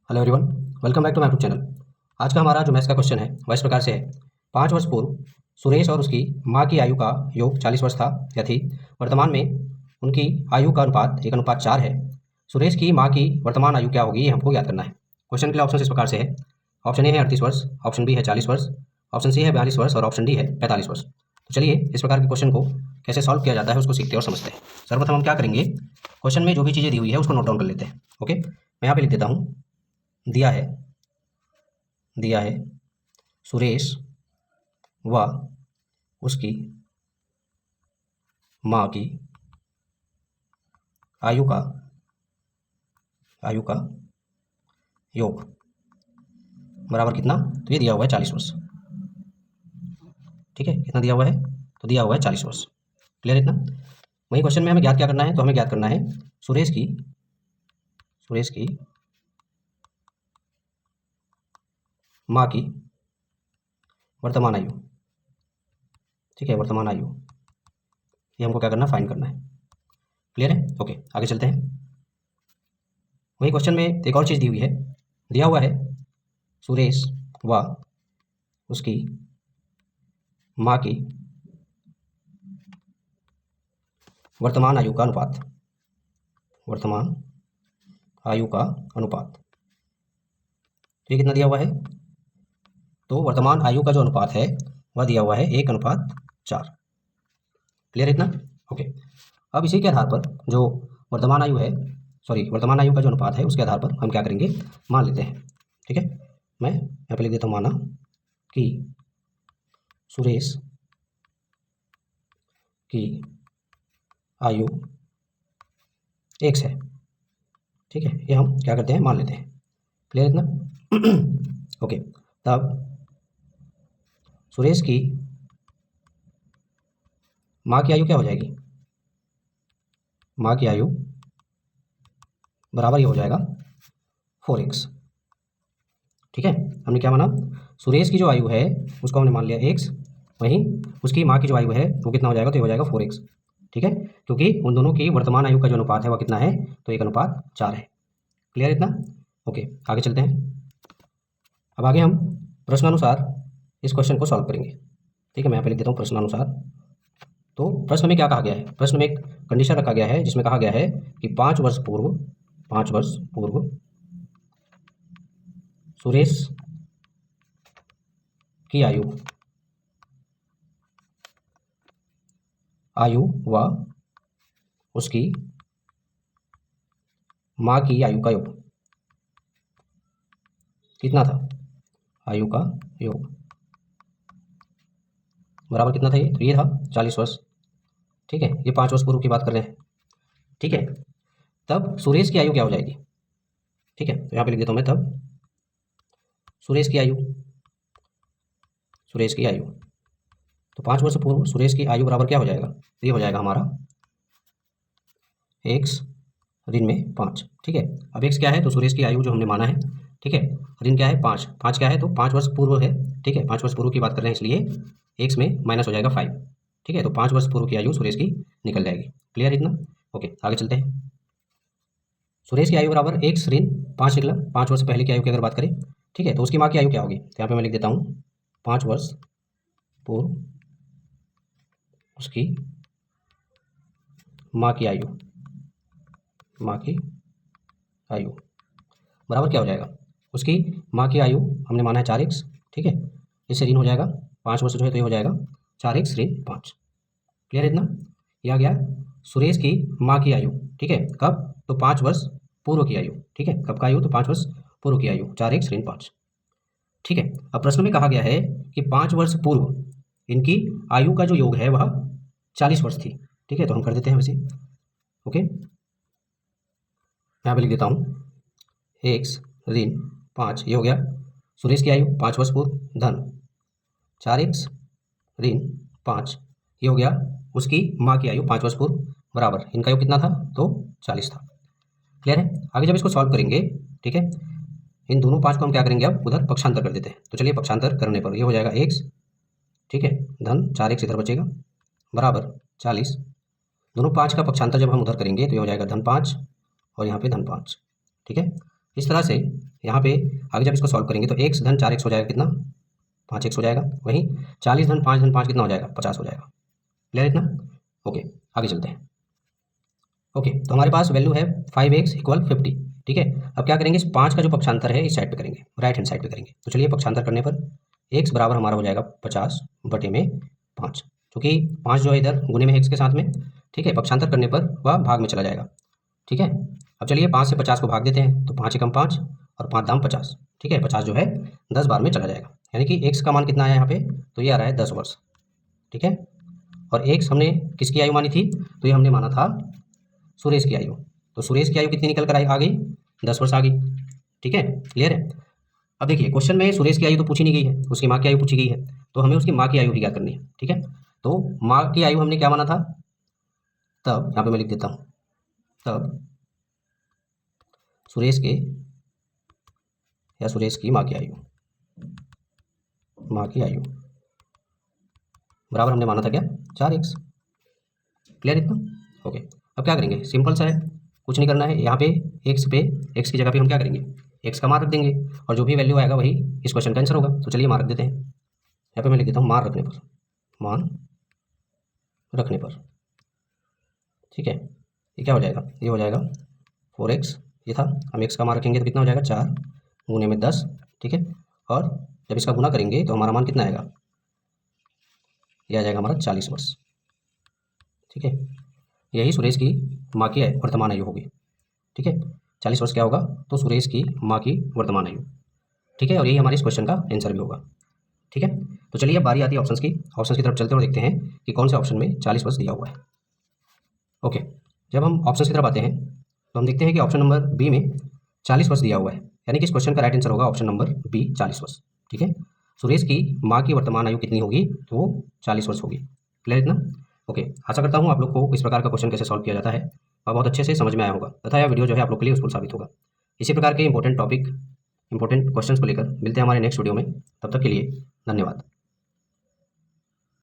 Hello everyone, welcome back to my YouTube channel. आज का हमारा जो मैथ्स का क्वेश्चन है वह इस प्रकार से है। 5 वर्ष पूर्व सुरेश और उसकी माँ की आयु का योग 40 वर्ष था या थी। वर्तमान में उनकी आयु का अनुपात 1:4 है। सुरेश की माँ की वर्तमान आयु क्या होगी, ये हमको ज्ञात करना है। क्वेश्चन के लिए ऑप्शन इस प्रकार से है। ऑप्शन ए है 38 वर्ष, ऑप्शन बी है 40 वर्ष, ऑप्शन सी है 42 वर्ष और ऑप्शन डी है 45 वर्ष। तो चलिए इस प्रकार के क्वेश्चन को कैसे सॉल्व किया जाता है उसको सीखते हैं और समझते हैं। सर्वप्रथम हम क्या करेंगे, क्वेश्चन में जो भी चीज़ें दी हुई है उसको नोट डाउन कर लेते हैं। ओके, मैं यहाँ पे लिख देता हूँ। दिया है सुरेश व उसकी माँ की आयु का योग बराबर कितना, तो ये दिया हुआ है 40 वर्ष। ठीक है, कितना दिया हुआ है, तो दिया हुआ है 40 वर्ष। क्लियर इतना। वही क्वेश्चन में हमें ज्ञात क्या करना है, तो हमें ज्ञात करना है सुरेश की माँ की वर्तमान आयु। ठीक है, वर्तमान आयु ये हमको क्या करना, फाइंड करना है। क्लियर है। ओके, आगे चलते हैं। वही क्वेश्चन में एक और चीज़ दी हुई है। दिया हुआ है सुरेश व उसकी माँ की वर्तमान आयु का अनुपात। तो ये कितना दिया हुआ है, तो वर्तमान आयु का जो अनुपात है वह दिया हुआ है 1:4। क्लियर इतना। ओके, अब इसी के आधार पर जो वर्तमान आयु का जो अनुपात है उसके आधार पर हम क्या करेंगे, मान लेते हैं। ठीक है, मैं यहाँ पे लिख देता हूँ, माना कि सुरेश की आयु x है। ठीक है, ये हम क्या करते हैं, मान लेते हैं। क्लियर इतना। ओके, तब सुरेश की माँ की आयु क्या हो जाएगी, माँ की आयु बराबर ये हो जाएगा 4x। ठीक है, हमने क्या माना, सुरेश की जो आयु है उसको हमने मान लिया x, वहीं उसकी माँ की जो आयु है वो कितना हो जाएगा, तो ये हो जाएगा 4x। ठीक है, क्योंकि उन दोनों की वर्तमान आयु का जो अनुपात है वह कितना है, तो 1:4 है। क्लियर इतना। ओके, आगे चलते हैं। अब आगे हम प्रश्नानुसार इस क्वेश्चन को सॉल्व करेंगे। ठीक है, मैं यहाँ पे लिख देता हूँ प्रश्नानुसार। तो प्रश्न में क्या कहा गया है, प्रश्न में एक कंडीशन रखा गया है जिसमें कहा गया है कि 5 वर्ष पूर्व सुरेश की आयु व उसकी माँ की आयु का योग कितना था, आयु का योग बराबर कितना था, ये तो ये था 40 वर्ष। ठीक है, ये 5 वर्ष पूर्व की बात कर रहे हैं। ठीक है, तब सुरेश की आयु क्या हो जाएगी। ठीक है, तो यहाँ पे लिख देता हूँ मैं, तब सुरेश की आयु तो 5 वर्ष पूर्व सुरेश की आयु बराबर क्या हो जाएगा, ये हो जाएगा हमारा x ऋण में 5। ठीक है, अब x क्या है, तो सुरेश की आयु जो हमने माना है। ठीक है, ऋण क्या है 5 क्या है, तो 5 वर्ष पूर्व है। ठीक है, 5 वर्ष पूर्व की बात कर रहे हैं इसलिए x में माइनस हो जाएगा 5। ठीक है, तो 5 वर्ष पूर्व की आयु सुरेश की निकल जाएगी। क्लियर इतना। ओके, आगे चलते हैं। सुरेश की आयु बराबर x ऋण 5 निकला, 5 वर्ष पहले की आयु की अगर बात करें। ठीक है, तो उसकी माँ की आयु क्या होगी, तो यहाँ पे मैं लिख देता हूँ 5 वर्ष पूर्व उसकी माँ की आयु बराबर क्या हो जाएगा, उसकी माँ की आयु हमने माना है 4x। ठीक है, इससे ऋण हो जाएगा 5 वर्ष जो है, तो ये हो जाएगा 4x ऋण 5। क्लियर इतना। यह आ गया सुरेश की माँ की आयु। ठीक है, कब, तो 5 वर्ष पूर्व की आयु। ठीक है, कब का आयु, तो 5 वर्ष पूर्व की आयु 4x ऋण 5। ठीक है, अब प्रश्न में कहा गया है कि 5 वर्ष पूर्व इनकी आयु का जो योग है वह 40 वर्ष थी। ठीक है, तो हम कर देते हैं वैसे। ओके, यहाँ पे लिख देता हूँ x ऋण 5, ये हो गया सुरेश की आयु 5 वर्ष पूर्व धन 4x ऋण 5, ये हो गया उसकी माँ की आयु 5 वर्ष पूर्व बराबर इनका योग कितना था, तो 40 था। क्लियर है। आगे जब इसको सॉल्व करेंगे, ठीक है, इन दोनों 5 को हम क्या करेंगे, अब उधर पक्षांतर कर देते हैं। तो चलिए पक्षांतर करने पर ये हो जाएगा x, ठीक है, धन 4x इधर बचेगा बराबर 40। दोनों 5 का पक्षांतर जब हम उधर करेंगे तो ये हो जाएगा धन 5 और यहाँ पे धन 5। ठीक है, इस तरह से यहाँ पे आगे जब इसको सॉल्व करेंगे तो x धन 4x हो जाएगा कितना, 5x हो जाएगा। वहीं 40 धन 5 धन 5 कितना हो जाएगा, 50 हो जाएगा। क्लियर इतना? ओके, आगे चलते हैं। ओके, तो हमारे पास वैल्यू है 5x = 50। ठीक है, अब क्या करेंगे, इस 5 का जो पक्षांतर है इस साइड पे करेंगे, राइट हैंड साइड पे करेंगे। तो चलिए पक्षांतर करने पर x बराबर हमारा हो जाएगा 50/5, क्योंकि 5 जो है इधर गुने में x के साथ में। ठीक है, पक्षांतर करने पर वह भाग में चला जाएगा। ठीक है, अब चलिए 5 से 50 को भाग देते हैं, तो 5 एकम 5 और 5 दाम 50। ठीक है, 50 जो है 10 बार में चला जाएगा, यानी कि x का मान कितना आया यहाँ पे, तो ये आ रहा है 10 वर्ष। ठीक है, और x हमने किसकी आयु मानी थी, तो ये हमने माना था सुरेश की आयु। तो सुरेश की आयु कितनी निकल कर आ गई, 10 वर्ष आ गई। ठीक है, क्लियर है? अब देखिए क्वेश्चन में सुरेश की आयु तो पूछी नहीं गई है, उसकी माँ की आयु पूछी गई है, तो हमें उसकी माँ की आयु भी ज्ञात करनी है। ठीक है, तो माँ की आयु हमने क्या माना था, तब यहाँ पे मैं लिख देता हूँ, तब सुरेश के या सुरेश की माँ की आयु, माँ की आयु बराबर हमने माना था क्या, 4x। क्लियर इतना? ओके, अब क्या करेंगे, सिंपल सा है, कुछ नहीं करना है। यहाँ पे x की जगह पे हम क्या करेंगे, x का मान रख देंगे, और जो भी वैल्यू आएगा वही इस क्वेश्चन का आंसर होगा। तो चलिए मान रख देते हैं, यहाँ पे मैं लिख देता हूँ मान रखने पर, मान रखने पर। ठीक है, ये क्या हो जाएगा, ये हो जाएगा 4x, ये था, हम x का मान रखेंगे तो कितना हो जाएगा, 4 गुने में 10। ठीक है, और जब इसका गुना करेंगे तो हमारा मान कितना आएगा, ये आ जाएगा हमारा 40 वर्ष। ठीक है, यही सुरेश की माँ की वर्तमान आयु होगी। ठीक है, 40 वर्ष क्या होगा, तो सुरेश की माँ की वर्तमान आयु। ठीक है, और यही हमारे इस क्वेश्चन का आंसर भी होगा। ठीक है, तो चलिए अब बारी आती है ऑप्शंस की। ऑप्शंस की तरफ चलते हुए देखते हैं कि कौन से ऑप्शन में 40 वर्ष दिया हुआ है। ओके, जब हम ऑप्शंस की तरफ आते हैं तो हम देखते हैं कि ऑप्शन नंबर बी में 40 वर्ष दिया हुआ है, यानी कि इस क्वेश्चन का राइट आंसर होगा ऑप्शन नंबर बी, 40 वर्ष। ठीक है, सुरेश की माँ की वर्तमान आयु कितनी होगी, तो वो 40 वर्ष होगी। क्लियर इतना? ओके, आशा करता हूँ आप लोग को इस प्रकार का क्वेश्चन कैसे सॉल्व किया जाता है और बहुत अच्छे से समझ में आया होगा, तथा यह वीडियो जो है आप लोग के लिए यूजफुल साबित होगा। इसी प्रकार के इंपॉर्टेंट टॉपिक, इंपॉर्टेंट क्वेश्चंस को लेकर मिलते हैं हमारे नेक्स्ट वीडियो में। तब तक के लिए धन्यवाद।